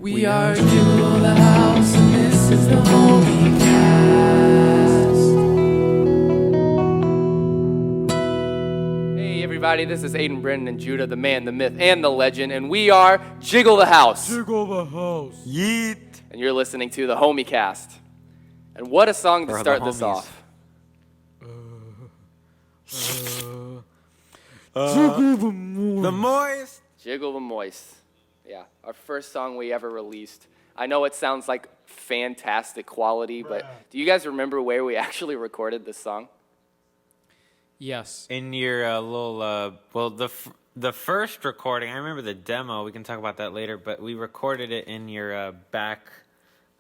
We are Jiggle the House, and this is the HomieCast. Hey everybody, this is Aiden, Brendan, and Judah, the man, the myth, and the legend, and we are Jiggle the House. Jiggle the House. Yeet. And you're listening to the HomieCast. And what a song to start this off. Jiggle the Moist. The Moist. Jiggle the Moist. Yeah, our first song we ever released. I know it sounds like fantastic quality, but do you guys remember where we actually recorded this song? Yes. In your the first recording, I remember the demo. We can talk about that later, but we recorded it in your back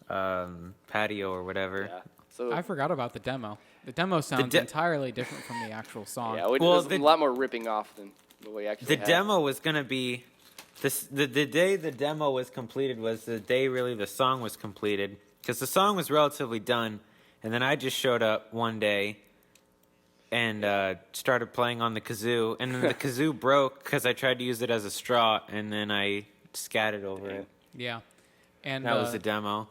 patio or whatever. Yeah. So I forgot about the demo. The demo sounds entirely different from the actual song. yeah, there's a lot more ripping off than the way actually. The demo was gonna be the day the demo was completed was the day really the song was completed, because the song was relatively done, and then I just showed up one day and started playing on the kazoo, and then the kazoo broke because I tried to use it as a straw, and then I scattered over it. Yeah. And that was the demo.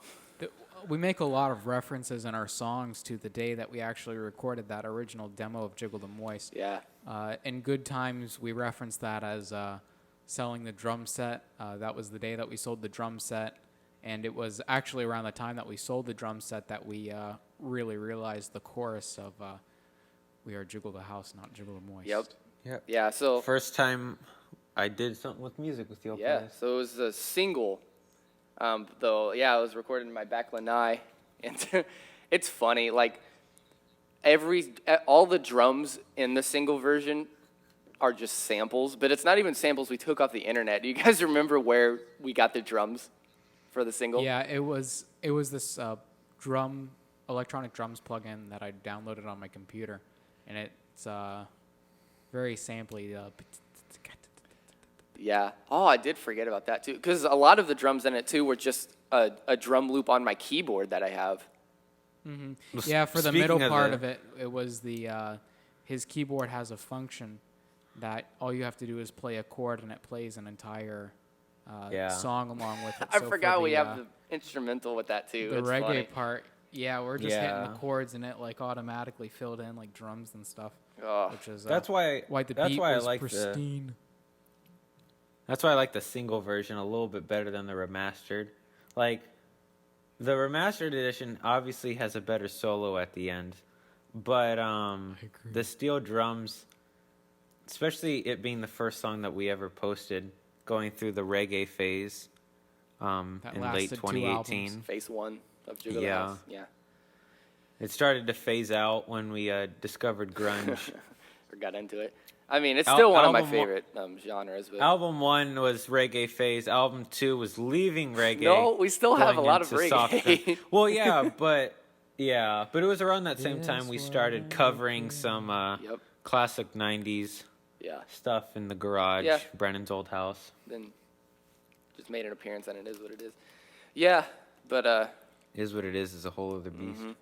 We make a lot of references in our songs to the day that we actually recorded that original demo of Jiggle the Moist. Yeah. In good times, we reference that as selling the drum set. That was the day that we sold the drum set, and it was actually around the time that we sold the drum set that we really realized the chorus of "We Are Jiggle the House, Not Jiggle the Moist." Yep. Yeah. So First time I did something with music with you. yeah. So it was a single. Though, yeah, it was recorded in my back lanai, and it's funny, like, all the drums in the single version are just samples, but it's not even samples we took off the internet. Do you guys remember where we got the drums for the single? Yeah, it was this electronic drums plugin that I downloaded on my computer, and it's very samply. Yeah. Oh, I did forget about that, too, because a lot of the drums in it, too, were just a drum loop on my keyboard that I have. Mm-hmm. Yeah, for the middle part of it, it was his keyboard has a function that all you have to do is play a chord, and it plays an entire song along with it. I forgot we have the instrumental with that, too. The it's reggae funny. part, yeah, we're just hitting the chords, and it like automatically filled in like drums and stuff. Oh. Which is That's why the beat was I like pristine. That's why I like the single version a little bit better than the remastered. Like, the remastered edition obviously has a better solo at the end, but the steel drums, especially it being the first song that we ever posted, going through the reggae phase in late 2018. Phase 1 of Jiggle the House. Yeah. It started to phase out when we discovered grunge. Or got into it. I mean, it's still one of my favorite genres. But Album 1 was reggae phase. Album 2 was leaving reggae. No, we still have a lot of reggae. Well, but it was around that same time we started covering some classic 90s stuff in the garage, Brennan's old house. Then just made an appearance on It Is What It Is. Yeah, but... Is What It Is a whole other beast. Mm-hmm.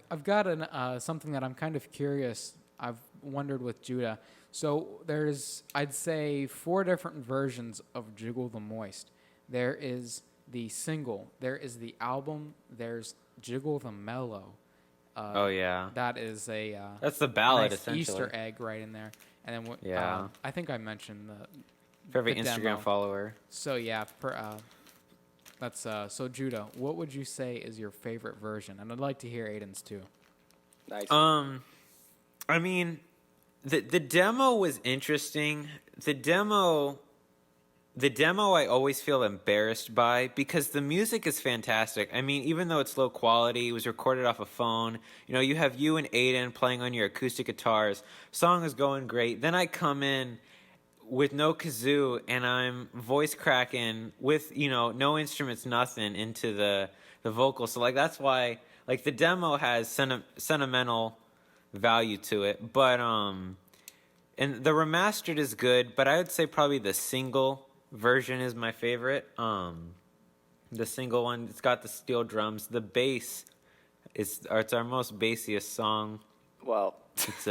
I've got something that I'm kind of curious. I've wondered with Judah. So there's, I'd say, 4 different versions of Jiggle the Moist. There is the single. There is the album. There's Jiggle the Mellow. That is that's the ballad, nice essentially. Easter egg right in there. And then I think I mentioned for every Instagram demo. follower. So yeah, that's so Judah. What would you say is your favorite version? And I'd like to hear Aiden's too. Nice. I mean, the demo was interesting. The demo I always feel embarrassed by, because the music is fantastic. I mean, even though it's low quality, it was recorded off a phone. You know, you have you and Aiden playing on your acoustic guitars. Song is going great. Then I come in with no kazoo, and I'm voice cracking with, no instruments, nothing into the vocals. So, like, that's why, like, the demo has sentimental value to it, but and the remastered is good, but I would say probably the single version is my favorite. The single one, it's got the steel drums. The bass it's our most bassiest song. Well, it's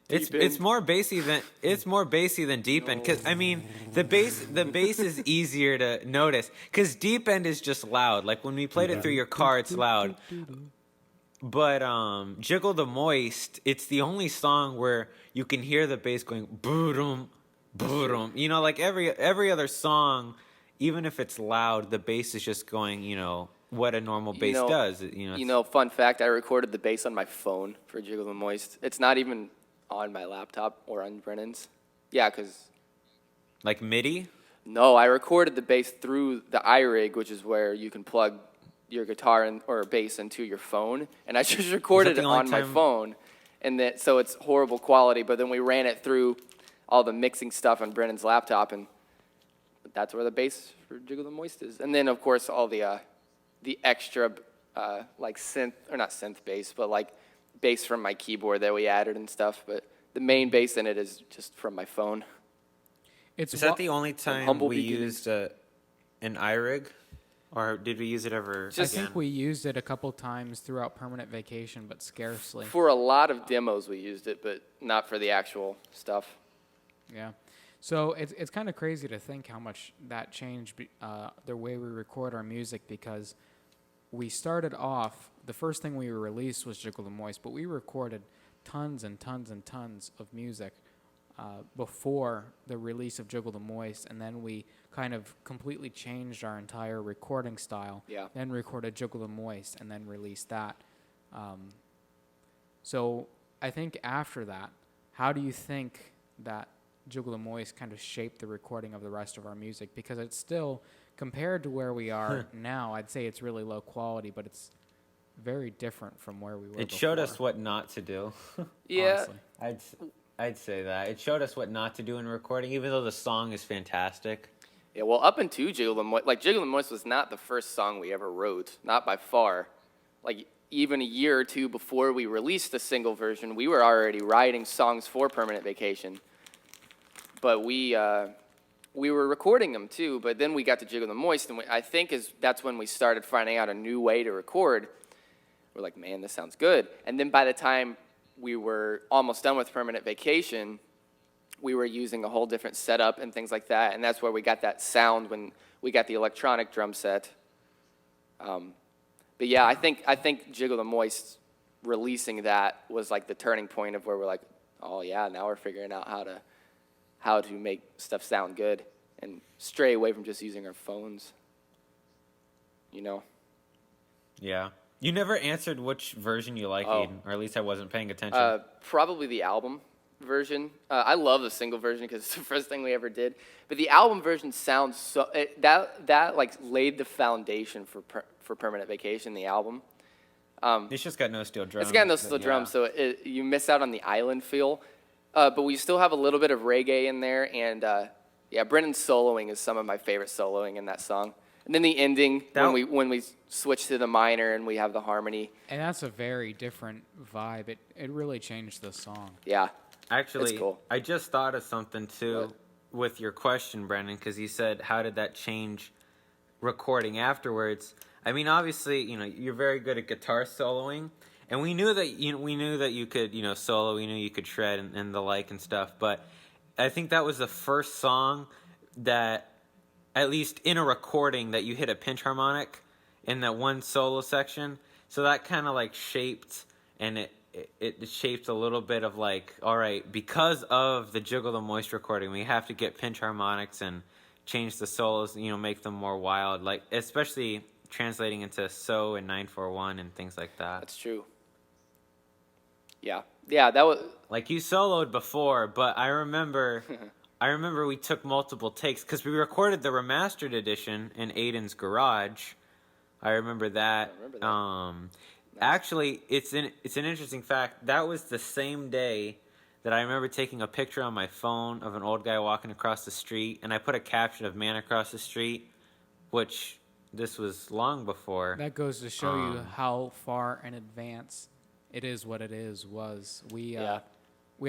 It's more bassy than deep end, because I mean the bass is easier to notice, because deep end is just loud. Like when we played it through your car, it's loud. But Jiggle the Moist, it's the only song where you can hear the bass going boom, boom. You know, like every other song, even if it's loud, the bass is just going, you know, what a normal bass does. You know, fun fact, I recorded the bass on my phone for Jiggle the Moist. It's not even on my laptop or on Brennan's. Yeah, because... Like MIDI? No, I recorded the bass through the iRig, which is where you can plug your guitar or bass into your phone. And I just recorded it on my phone. And so it's horrible quality, but then we ran it through all the mixing stuff on Brennan's laptop, and that's where the bass for Jiggle the Moist is. And then, of course, all the extra, like synth, or not synth bass, but like bass from my keyboard that we added and stuff, but the main bass in it is just from my phone. Is that the only time we used an iRig? Or did we use it ever I think we used it a couple times throughout Permanent Vacation, but scarcely. For a lot of demos we used it, but not for the actual stuff. Yeah. So it's kind of crazy to think how much that changed the way we record our music, because we started off, the first thing we released was Jiggle the Moist, but we recorded tons and tons and tons of music before the release of Jiggle the Moist, and then we kind of completely changed our entire recording style. Yeah. Then recorded Jiggle the Moist, and then released that. So I think after that, how do you think that Jiggle the Moist kind of shaped the recording of the rest of our music? Because it's still, compared to where we are now, I'd say it's really low quality, but it's very different from where we were It before. showed us what not to do. Yeah. Honestly. I'd say that. It showed us what not to do in recording, even though the song is fantastic. Yeah, well, up into Jiggle the Moist, like Jiggle the Moist was not the first song we ever wrote, not by far. Like even a year or two before we released the single version, we were already writing songs for Permanent Vacation. But we were recording them too, but then we got to Jiggle the Moist, and I think that's when we started finding out a new way to record. We're like, man, this sounds good. And then by the time we were almost done with Permanent Vacation, we were using a whole different setup and things like that, and that's where we got that sound when we got the electronic drum set. But yeah, I think Jiggle the Moist, releasing that was like the turning point of where we're like, oh yeah, now we're figuring out how to make stuff sound good and stray away from just using our phones. You know? Yeah. You never answered which version you like, Aiden, or at least I wasn't paying attention. Probably the album version. I love the single version because it's the first thing we ever did. But the album version sounds so that like laid the foundation for Permanent Vacation. The album. It's just got no steel drums. It's got no steel drums, so you miss out on the island feel. But we still have a little bit of reggae in there, and yeah, Brennan's soloing is some of my favorite soloing in that song. And then the ending, when we switch to the minor and we have the harmony. And that's a very different vibe. It really changed the song. Yeah. Actually, it's cool. I just thought of something, too, with your question, Brendan, because you said, how did that change recording afterwards? I mean, obviously, you know, you're very good at guitar soloing, and we knew that you could, you know, solo, we knew you could shred and the like and stuff, but I think that was the first song that, at least in a recording, that you hit a pinch harmonic in that one solo section. So that kind of like shaped, and it shaped a little bit of like, all right, because of the Jiggle the Moist recording, we have to get pinch harmonics and change the solos, you know, make them more wild, like especially translating into So and 941 and things like that. That's true. Yeah, that was like you soloed before, but I remember we took multiple takes because we recorded the remastered edition in Aiden's garage. I remember that. Actually, it's an interesting fact. That was the same day that I remember taking a picture on my phone of an old guy walking across the street, and I put a caption of "Man across the street," which this was long before. That goes to show you how far in advance it is what it is was. We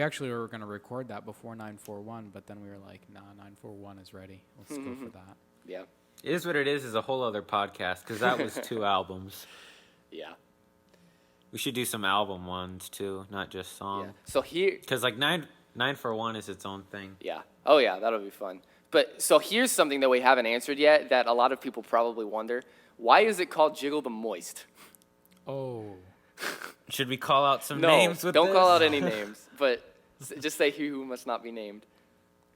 actually were going to record that before 941, but then we were like, nah, 941 is ready. Let's go for that. Yeah. It is what it is a whole other podcast, because that was 2 albums. Yeah. We should do some album ones too, not just Yeah. song. So here, Because like nine for one is its own thing. yeah. Oh yeah, that'll be fun. But so here's something that we haven't answered yet that a lot of people probably wonder. Why is it called Jiggle the Moist? Oh. Should we call out some No, names with don't this? call out any names, but just say he who must not be named.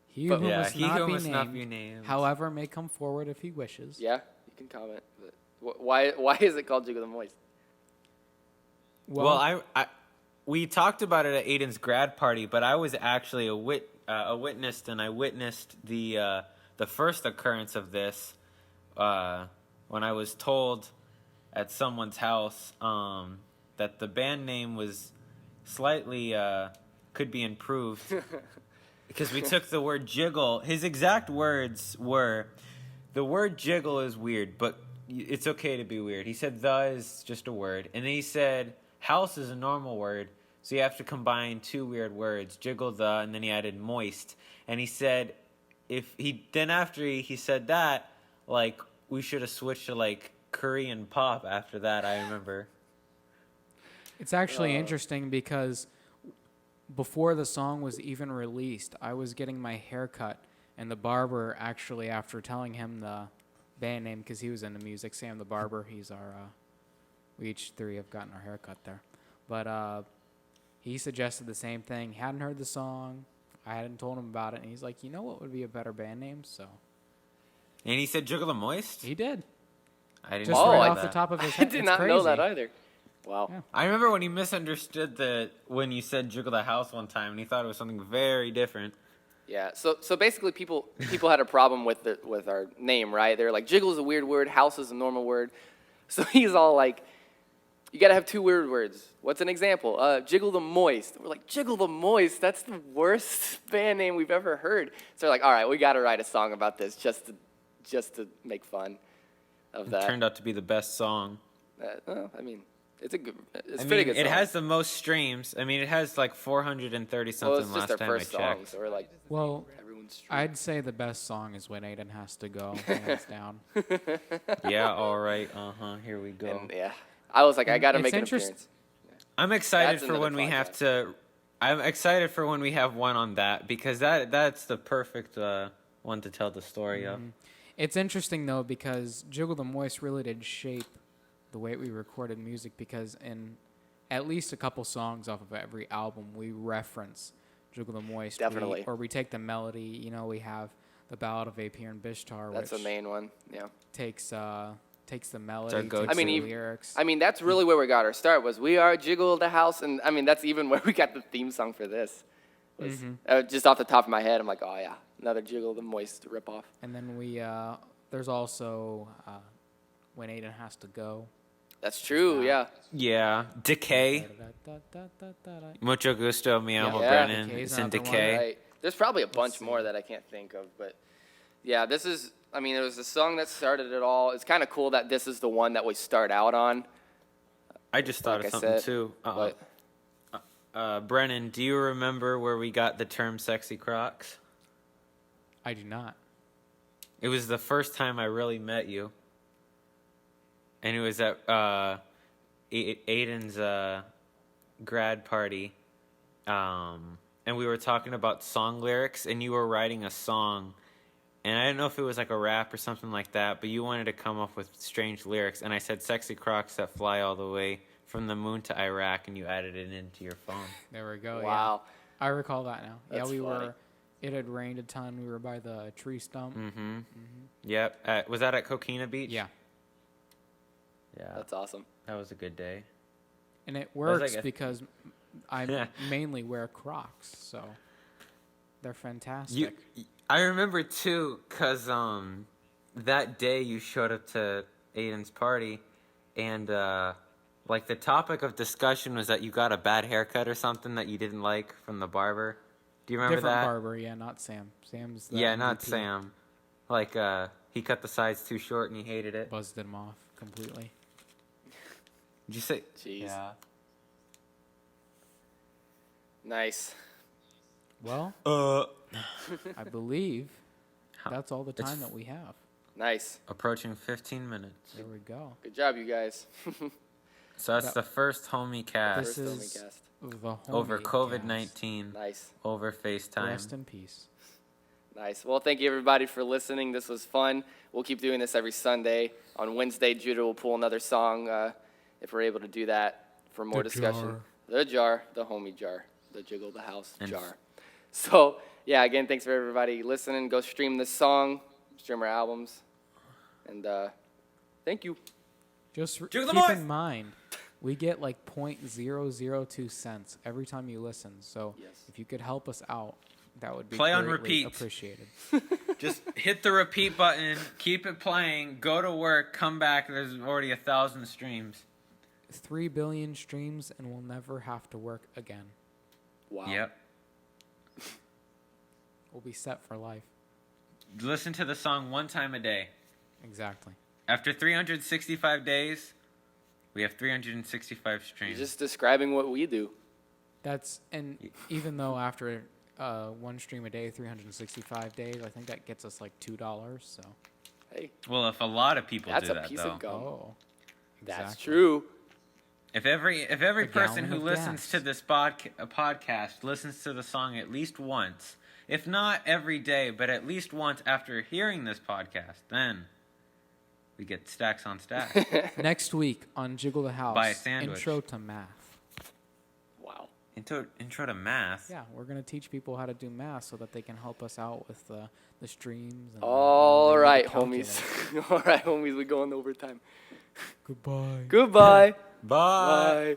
He But- who Yeah, must, he not, who be must named, not be named. however, may come forward if he wishes. Yeah, you can comment. But why is it called Jiggle the Moist? Well, we talked about it at Aiden's grad party, but I was actually a witness, and I witnessed the first occurrence of this when I was told at someone's house that the band name was slightly could be improved because we took the word jiggle. His exact words were, "The word jiggle is weird, but it's okay to be weird." He said "the" is just a word, and then he said house is a normal word, so you have to combine two weird words, jiggle the, and then he added moist. And he said after he said that, like, we should have switched to like Korean pop after that, I remember. It's actually interesting because before the song was even released, I was getting my hair cut, and the barber actually, after telling him the band name, because he was into music, Sam the Barber, he's our, we each three have gotten our hair cut there. But he suggested the same thing. Hadn't heard the song. I hadn't told him about it, and he's like, you know what would be a better band name? So And he said jiggle the moist? he did. I didn't Just know right I- off that. the top of his I head. did It's not know that crazy. either. Wow. Yeah. I remember when he misunderstood when you said jiggle the house one time, and he thought it was something very different. Yeah. So basically, people had a problem with our name, right? They're like, jiggle is a weird word, house is a normal word. So he's all like, you gotta have two weird words. What's an example? Jiggle the Moist. We're like, Jiggle the Moist? That's the worst band name we've ever heard. So they're like, all right, we gotta write a song about this just to make fun of It that. turned out to be the best song. I mean, it's I pretty mean, good. it song. has the most streams. I mean, it has like 430 something Well, it's just last their time first I song, checked. so we're like, Well, everyone's streaming. I'd say the best song is When Aiden Has to Go, hands down. Yeah, all right. Here we go. And yeah, I was like, I gotta It's make an interest- appearance. I'm excited That's for when another we have podcast. to. I'm excited for when we have one on that because that's the perfect one to tell the story of. It's interesting, though, because Jiggle the Moist really did shape the way we recorded music, because in at least a couple songs off of every album, we reference Jiggle the Moist. Definitely. Or we take the melody. You know, we have the Ballad of Apir and Bishtar, That's the which main one. Yeah. takes the melody, go-to. takes I mean, the even- lyrics. I mean, that's really where we got our start. Was we are Jiggle the House, and I mean, that's even where we got the theme song for this. Was, just off the top of my head, I'm like, oh yeah, another Jiggle the Moist ripoff. And then there's also When Aiden Has to Go. That's true. Yeah. Yeah, Decay. Mucho gusto, mi amo Yeah. Brennan. Decay's It's in another one. Decay. Right. There's probably a bunch more that I can't think of, but yeah, this is. I mean, it was the song that started it all. It's kind of cool that this is the one that we start out on. I just thought Like of I something said, too. but Brennan, do you remember where we got the term "sexy Crocs"? I do not. It was the first time I really met you, and it was at Aiden's grad party, and we were talking about song lyrics, and you were writing a song, and I didn't know if it was like a rap or something like that, but you wanted to come up with strange lyrics, and I said "sexy Crocs that fly all the way from the moon to Iraq," and you added it into your phone. There we go. wow. Yeah. I recall that now. That's yeah, funny. It had rained a ton. We were by the tree stump. Yep. Was that at Coquina Beach? Yeah. Yeah. That's awesome. That was a good day. And it was works like a- because I mainly wear Crocs, so they're fantastic. I remember too, cause that day you showed up to Aiden's party, and like the topic of discussion was that you got a bad haircut or something that you didn't like from the barber. Do you remember Different that? barber, yeah, not Sam. Sam's the Yeah, not MVP. Sam. Like he cut the sides too short and he hated it. Buzzed him off completely. Did you say? Jeez. Yeah. Nice. Well, I believe that's all the It's- time that we have. Nice. Approaching 15 minutes. There we go. Good job, you guys. So that's the first HomieCast This First is HomieCast. the over HomieCast. COVID-19, Nice. over FaceTime. Rest in peace. Nice. Well, thank you everybody for listening. This was fun. We'll keep doing this every Sunday. On Wednesday, Judah will pull another song if we're able to do that for more discussion. jar. The jar, the homie jar, the Jiggle the House And- jar. So, yeah, again, thanks for everybody listening. Go stream this song, stream our albums, and thank you. Just Jiggle the keep Moist! in mind, we get like 0.002 cents every time you listen. So Yes. if you could help us out, that would be Play on greatly repeat. appreciated. Just hit the repeat button, keep it playing, go to work, come back. There's already 1,000 streams. 3 billion streams, and we'll never have to work again. Wow. Yep. We'll be set for life. Listen to the song one time a day. Exactly. After 365 days, we have 365 You're streams. just describing what we do. And even though after one stream a day, 365 days, I think that gets us like $2. So. Hey, Well, if a lot of people that's do a that, piece though. of gum. Oh. That's exactly. true. If every A person gallon who of listens gas. to this podcast listens to the song at least once, if not every day, but at least once after hearing this podcast, then we get stacks on stacks. Next week on Jiggle the House, Buy a sandwich. Intro to Math. Wow. Intro to math. Yeah, we're going to teach people how to do math so that they can help us out with the streams. And All the right, calculus. homies. All right, homies. We go on overtime. Goodbye. Goodbye. Bye. Bye.